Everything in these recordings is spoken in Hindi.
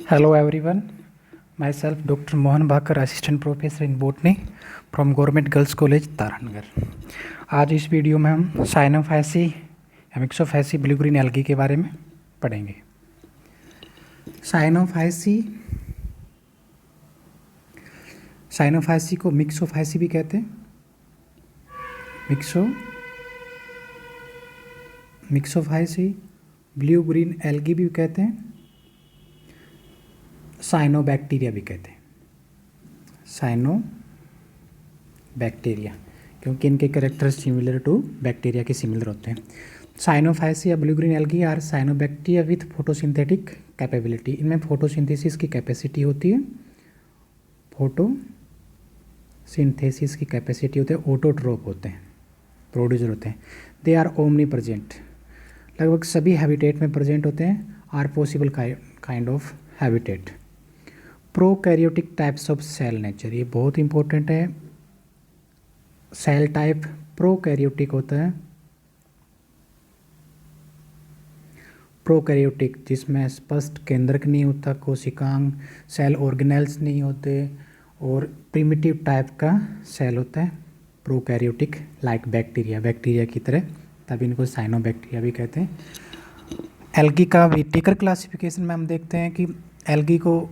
Hello everyone, myself Dr. Mohan Bhakkar, Assistant Professor in Botany from Government Girls College, Taranagar. आज इस वीडियो में हम साइनोफाइसी या मिक्सोफाइसी ब्लू ग्रीन एल्गी के बारे में पढ़ेंगे। साइनोफाइसी को मिक्सोफाइसी भी कहते हैं। मिक्सोफाइसी ब्लू ग्रीन एल्गी भी कहते हैं, साइनोबैक्टीरिया भी कहते हैं। साइनोबैक्टीरिया क्योंकि इनके कैरेक्टर सिमिलर टू बैक्टीरिया के सिमिलर होते हैं। साइनोफाइसी या blue green algae are cyanobacteria with photosynthetic capability. इनमें फोटोसिंथेसिस की कैपेसिटी होती है, फोटोसिंथेसिस की कैपेसिटी होती है, ऑटोट्रोप होते हैं, प्रोड्यूसर होते हैं। दे आर ओमनी प्रेजेंट, लगभग सभी हैबिटेट में प्रेजेंट होते हैं। Are possible kind of habitat. Prokaryotic types of cell nature, ये बहुत इंपॉर्टेंट है। सेल टाइप प्रोकैरियोटिक होता है, प्रोकैरियोटिक जिसमें स्पष्ट केंद्रक नहीं होता, कोशिकांग, सेल ऑर्गेनेल्स नहीं होते और प्रिमिटिव टाइप का सेल होता है। प्रोकैरियोटिक लाइक बैक्टीरिया की तरह, तभी इनको साइनोबैक्टीरिया भी कहते हैं। एल्गी का व्हिटेकर क्लासिफिकेशन में हम देखते हैं कि एल्गी को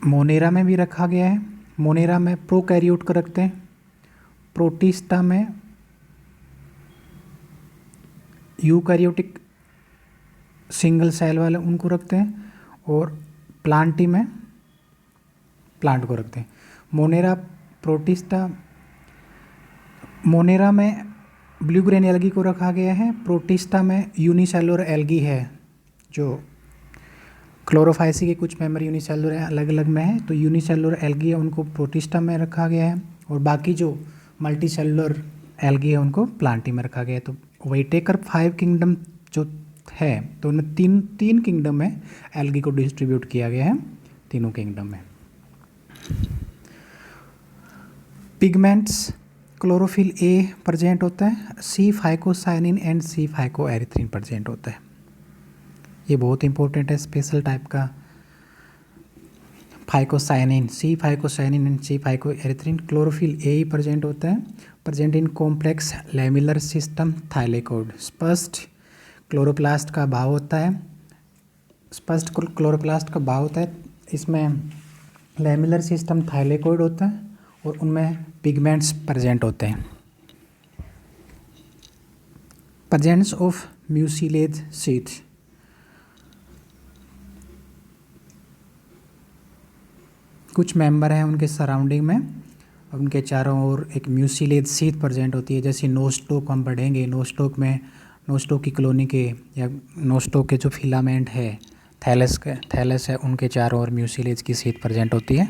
मोनेरा में भी रखा गया है। मोनेरा में प्रोकैरियोट को रखते हैं, प्रोटिस्टा में यूकैरियोटिक सिंगल सेल वाले उनको रखते हैं और प्लांटी में प्लांट को रखते हैं। मोनेरा प्रोटिस्टा, मोनेरा में ब्लू ग्रीन एल्गी को रखा गया है। प्रोटिस्टा में यूनिसेलुलर एल्गी है, जो क्लोरोफाइसी के कुछ मेंबर यूनिसेलुलर अलग अलग में है, तो यूनिसेलुलर एल्गी है उनको प्रोटिस्टा में रखा गया है और बाकी जो मल्टीसेलुलर एल्गी है उनको प्लांटी में रखा गया है। तो व्हिटेकर 5 किंगडम जो है, तो उनमें तीन किंगडम में एल्गी को डिस्ट्रीब्यूट किया गया है, तीनों किंगडम में। पिगमेंट्स, क्लोरोफिल ए प्रेजेंट होता है, C phycocyanin and C phycoerythrin present होता है। ये बहुत इंपॉर्टेंट है, स्पेशल टाइप का phycocyanin, C phycocyanin and C phycoerythrin. Chlorophyll A ही प्रेजेंट होता है, present in complex lamellar system thylakoid. स्पष्ट क्लोरोप्लास्ट का भाव होता है, स्पष्ट क्लोरोप्लास्ट का भाव होता है। इसमें लैमिलर सिस्टम थाइलेकोइड होता है और उनमें पिगमेंट्स प्रेजेंट होते हैं। प्रेजेंस ऑफ म्यूसिलेज शीट, कुछ मेंबर हैं उनके सराउंडिंग में, उनके चारों ओर एक म्यूसिलेज शीट प्रेजेंट होती है। जैसे नोस्टोक हम पढ़ेंगे, नोस्टोक में नोस्टोक की कॉलोनी के या नोस्टोक के जो फिलामेंट है, थैलस है, उनके चारों ओर म्यूसिलेज की शीट प्रेजेंट होती है।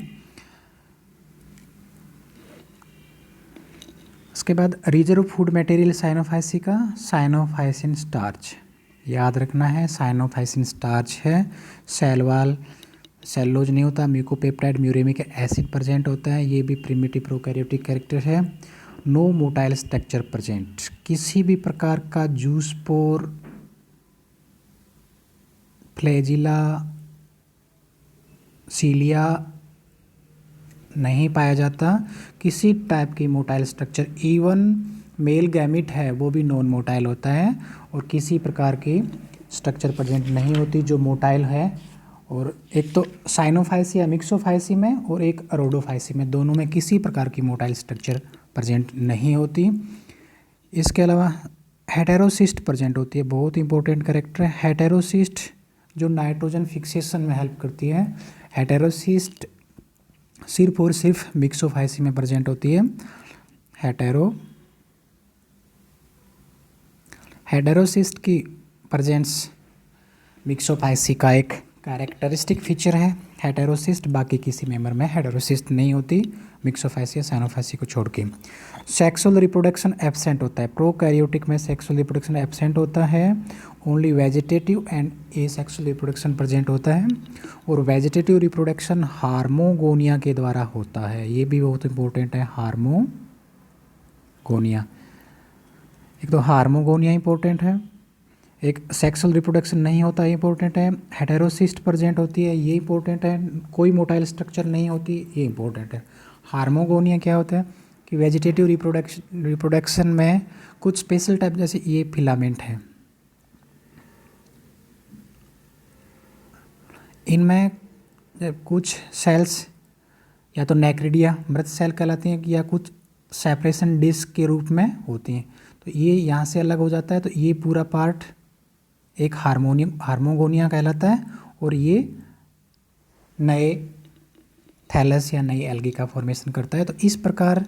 उसके बाद रिजर्व फूड मटेरियल साइनोफाइसी का साइनोफाइसिन स्टार्च, याद रखना है, साइनोफाइसिन स्टार्च है। सेल वाल सेलोज नहीं होता, म्यूकोपेप्टाइड म्यूरेमिक एसिड प्रेजेंट होता है, ये भी प्रिमिटिव प्रोकैरियोटिक कैरेक्टर है। नो मोटाइल स्ट्रक्चर प्रेजेंट, किसी भी प्रकार का जूस्पोर, फ्लैजिला, सीलिया नहीं पाया जाता, किसी टाइप की motile structure. Even male gamete है वो भी नॉन मोटाइल होता है और किसी प्रकार की स्ट्रक्चर प्रेजेंट नहीं होती जो मोटाइल है। और एक तो साइनोफाइसी या मिक्सोफाइसी में और एक अरोडोफाइसी में, दोनों में किसी प्रकार की मोटाइल स्ट्रक्चर प्रेजेंट नहीं होती। इसके अलावा हेटेरोसिस्ट प्रेजेंट होती है, बहुत इंपॉर्टेंट कैरेक्टर है हेटेरोसिस्ट, जो नाइट्रोजन फिक्सेशन में हेल्प करती है। हेटेरोसिस्ट सिर्फ और सिर्फ मिक्सोफाइसी में प्रेजेंट होती है। हेटेरोसिस्ट की प्रेजेंस मिक्सोफाइसी का एक कैरेक्टरिस्टिक फीचर है हेटेरोसिस्ट, बाकी किसी मेंबर में हेटेरोसिस्ट नहीं होती, मिक्सोफाइसी या साइनोफाइसी को छोड़ के। सेक्सुअल रिप्रोडक्शन एब्सेंट होता है, प्रोकैरियोटिक में सेक्सुअल रिप्रोडक्शन एब्सेंट होता है, only vegetative and asexual reproduction present होता है। और वेजिटेटिव रिप्रोडक्शन हार्मोगोनिया के द्वारा होता है, ये भी बहुत इंपॉर्टेंट है, हार्मोगोनिया। एक तो हार्मोगोनिया इंपॉर्टेंट है, एक सेक्सुअल रिप्रोडक्शन नहीं होता, ये इंपॉर्टेंट है। हेटेरोसिस्ट प्रेजेंट होती है, ये इंपॉर्टेंट है। कोई मोटाइल स्ट्रक्चर नहीं होती, ये इंपॉर्टेंट है। हार्मोगोनिया क्या होता है कि वेजिटेटिव रिप्रोडक्शन में कुछ स्पेशल टाइप, जैसे ये फिलामेंट है, इनमें कुछ सेल्स या तो नेक्रिडिया मृत सेल कहलाती हैं, या कुछ सेपरेशन डिस्क के रूप में होती हैं। तो ये यहाँ से अलग हो जाता है, तो ये पूरा पार्ट एक हार्मोगोनिया कहलाता है, और ये नए थैलस या नई एल्गी का फॉर्मेशन करता है। तो इस प्रकार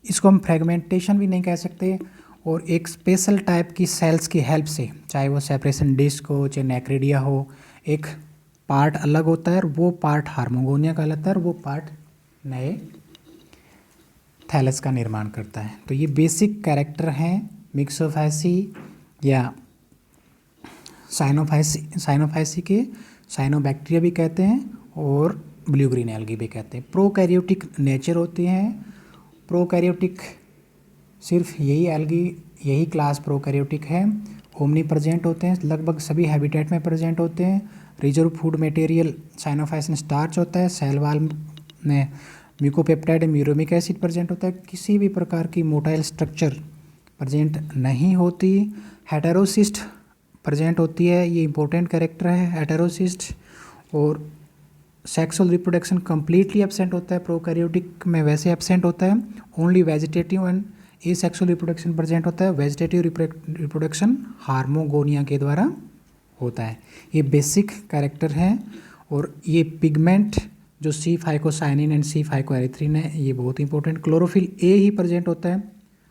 इसको हम फ्रेगमेंटेशन भी नहीं कह सकते, और एक स्पेशल टाइप की सेल्स की हेल्प से, चाहे वो सेपरेशन डिस्क हो चाहे नेक्रिडिया हो, एक पार्ट अलग होता है और वो पार्ट हार्मोगोनिया कहलाता है, और वो पार्ट नए थैलस का निर्माण करता है। तो ये बेसिक कैरेक्टर हैं मिक्सोफैसी या साइनोफैसी के। साइनोबैक्टीरिया भी कहते हैं और ब्लू ग्रीन एल्गी भी कहते हैं। प्रोकैरियोटिक नेचर होती हैं। प्रोकैरियोटिक सिर्फ यही एल्गी, यही क्लास प्रोकैरियोटिक है। ओमनी प्रेजेंट होते हैं, लगभग सभी हैबिटेट में प्रेजेंट होते हैं। Reserve food material cyanophycin starch होता है। सेल वाल में म्यूकोपेप्टाइड म्यूरोमिक एसिड प्रेजेंट होता है। किसी भी प्रकार की मोटाइल स्ट्रक्चर प्रेजेंट नहीं होती। हेटेरोसिस्ट प्रेजेंट होती है, ये इंपॉर्टेंट कैरेक्टर है हेटेरोसिस्ट। और सेक्सुअल रिप्रोडक्शन कम्प्लीटली एब्सेंट होता है, प्रोकैरियोटिक में वैसे एब्सेंट होता है। Only vegetative and asexual reproduction present होता है। वेजिटेटिव रिप्रोडक्शन हार्मोगोनिया के द्वारा होता है। ये बेसिक कैरेक्टर हैं। और ये पिगमेंट जो सी फाइकोसाइनिन एंड सी फाइकोएरिथ्रिन है, ये बहुत इंपॉर्टेंट। क्लोरोफिल ए ही प्रेजेंट होता है,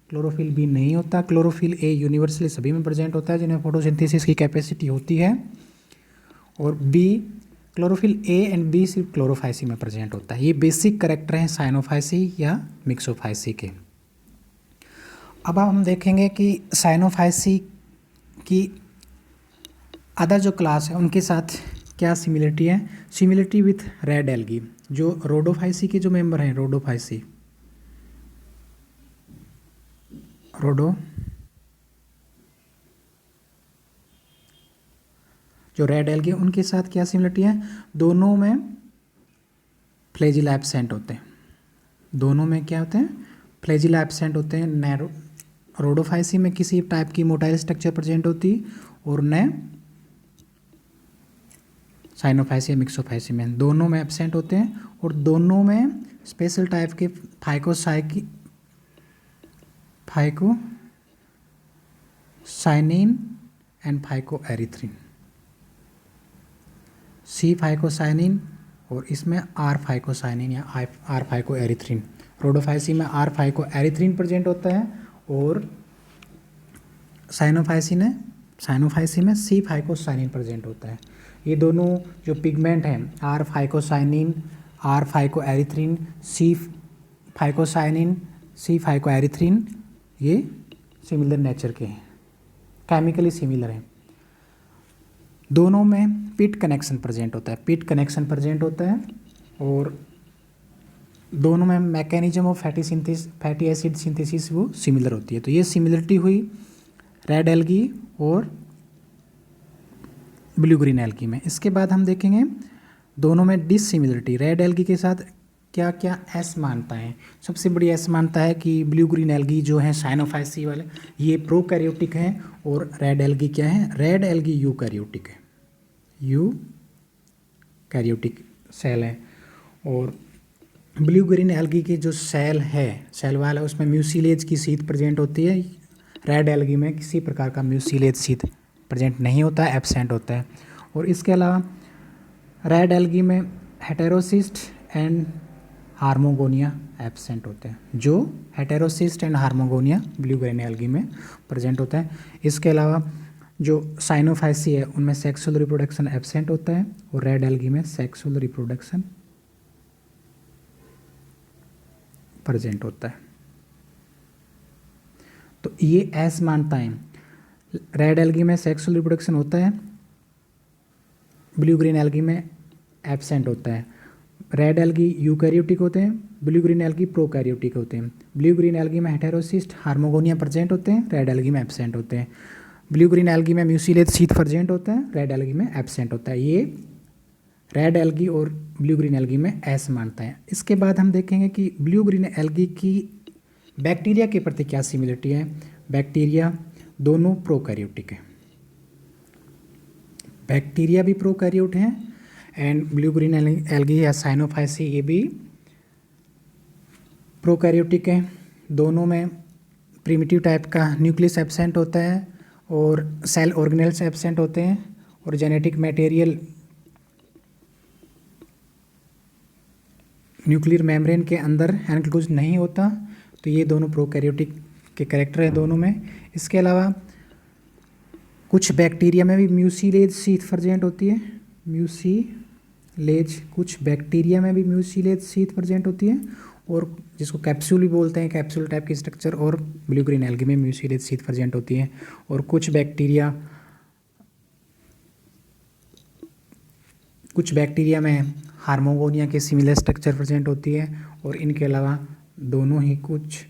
क्लोरोफिल बी नहीं होता। क्लोरोफिल ए यूनिवर्सली सभी में प्रेजेंट होता है जिन्हें फोटोसिंथेसिस की कैपेसिटी होती है। और B, chlorophyll A and B सिर्फ क्लोरोफाइसी में प्रेजेंट होता है। ये बेसिक कैरेक्टर हैं साइनोफाइसी या मिक्सोफाइसी के। अब हम देखेंगे कि साइनोफाइसी की अदर जो क्लास है उनके साथ क्या सिमिलरिटी है। सिमिलरिटी विथ रेड एल्गी, जो रोडोफाइसी के जो मेंबर हैं, जो रेड एल्गी, उनके साथ क्या सिमिलरिटी है। दोनों में फ्लैजिला एब्सेंट होते हैं। दोनों में क्या होते हैं, फ्लैजिला एब्सेंट होते हैं। नैरो रोडोफाइसी में किसी टाइप की मोटाइल स्ट्रक्चर प्रेजेंट होती, और न साइनोफाइसी या मिक्सोफाइसी में दोनों में एब्सेंट होते हैं। और दोनों में स्पेशल टाइप के phycocyanin and phycoerythrin, C phycocyanin और इसमें आर फाइकोसाइनिन या आर फाइकोएरिथ्रिन। रोडोफाइसी में आर फाइकोएरिथ्रिन प्रेजेंट होता है, और साइनोफाइसी में सी फाइकोसाइनिन प्रेजेंट होता है। ये दोनों जो पिगमेंट हैं, R phycocyanin, R phycoerythrin, C phycocyanin, C phycoerythrin, ये सिमिलर नेचर के हैं, केमिकली सिमिलर हैं। दोनों में पिट कनेक्शन प्रेजेंट होता है, और दोनों में mechanism of fatty acid synthesis वो सिमिलर होती है। तो ये सिमिलरिटी हुई रेड एल्गी और ब्लू ग्रीन एल्गी में। इसके बाद हम देखेंगे दोनों में डिसिमिलरिटी। रेड एल्गी के साथ क्या क्या एस मानता है। सबसे बड़ी एस मानता है कि ब्लू ग्रीन एल्गी जो है साइनोफाइसी वाले, ये प्रोकैरियोटिक हैं, और रेड एल्गी क्या है, रेड एल्गी यूकैरियोटिक है, यूकैरियोटिक सेल है। और ब्लू ग्रीन एल्गी की जो सेल वाल है, उसमें म्यूसिलेज की सीथ प्रेजेंट होती है। रेड एल्गी में किसी प्रकार का म्यूसिलेज सीथ प्रेजेंट नहीं होता है, एब्सेंट होता है। और इसके अलावा रेड एल्गी में हेटेरोसिस्ट एंड हार्मोगोनिया एब्सेंट होते हैं, जो heterocyst and hormogonia blue green algae में प्रेजेंट होता है। इसके अलावा जो साइनोफाइसी है उनमें सेक्सुअल रिप्रोडक्शन एब्सेंट होता है, और रेड एल्गी में सेक्सुअल रिप्रोडक्शन प्रेजेंट होता है। तो ये एस मानता है, रेड एल्गी में सेक्सुअल रिप्रोडक्शन होता है, ब्लू ग्रीन एल्गी में एब्सेंट होता है। रेड एल्गी यूकैरियोटिक होते हैं, ब्लू ग्रीन एल्गी प्रोकैरियोटिक होते हैं। ब्लू ग्रीन एल्गी में हेटेरोसिस्ट हार्मोगोनिया प्रेजेंट होते हैं, रेड एल्गी में एब्सेंट होते हैं। ब्लू ग्रीन एल्गी में म्यूसिलेज शीथ प्रेजेंट होता है, रेड एल्गी में एब्सेंट होता है। ये रेड एल्गी और ब्लू ग्रीन एल्गी में ऐसे मानता है। इसके बाद हम देखेंगे कि ब्लू ग्रीन एल्गी की बैक्टीरिया के प्रति क्या सिमिलरिटी है। बैक्टीरिया दोनों प्रोकैरियोटिक है, बैक्टीरिया भी प्रोकैरियोट हैं एंड ब्लू ग्रीन एल्गी या साइनोफाइसी ये भी प्रोकैरियोटिक है। दोनों में प्रिमिटिव टाइप का न्यूक्लियस एब्सेंट होता है और सेल ऑर्गेनेल्स एब्सेंट होते हैं और जेनेटिक मटेरियल न्यूक्लियर मेम्ब्रेन के अंदर एनक्लोज नहीं होता। तो ये दोनों प्रोकैरियोटिक के कैरेक्टर हैं दोनों में। इसके अलावा कुछ बैक्टीरिया में भी म्यूसिलेज शीथ प्रेजेंट होती है, म्यूसिलेज कुछ बैक्टीरिया में भी म्यूसिलेज शीथ प्रेजेंट होती है और जिसको कैप्सूल भी बोलते हैं, कैप्सूल टाइप की स्ट्रक्चर, और ब्लू ग्रीन एल्गी में म्यूसिलेज शीथ प्रेजेंट होती है। और कुछ बैक्टीरिया में हार्मोगोनिया के सिमिलर स्ट्रक्चर प्रेजेंट होती है। और इनके अलावा दोनों ही कुछ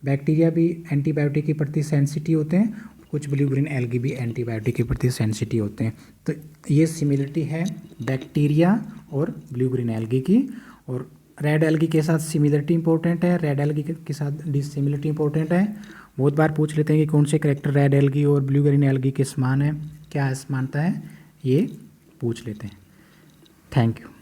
बैक्टीरिया भी एंटीबायोटिक के प्रति सेंसिटिव होते हैं, कुछ ब्लू ग्रीन एल्गी भी एंटीबायोटिक के प्रति सेंसिटिव होते हैं। तो ये सिमिलरिटी है बैक्टीरिया और ब्लू ग्रीन एल्गी की। और रेड एल्गी के साथ सिमिलरिटी इंपॉर्टेंट है, रेड एल्गी के साथ डिसिमिलरिटी इंपॉर्टेंट है। बहुत बार पूछ लेते हैं कि कौन से कैरेक्टर रेड एल्गी और ब्लू ग्रीन एल्गी के समान है, क्या समानता है, ये पूछ लेते हैं। Thank you.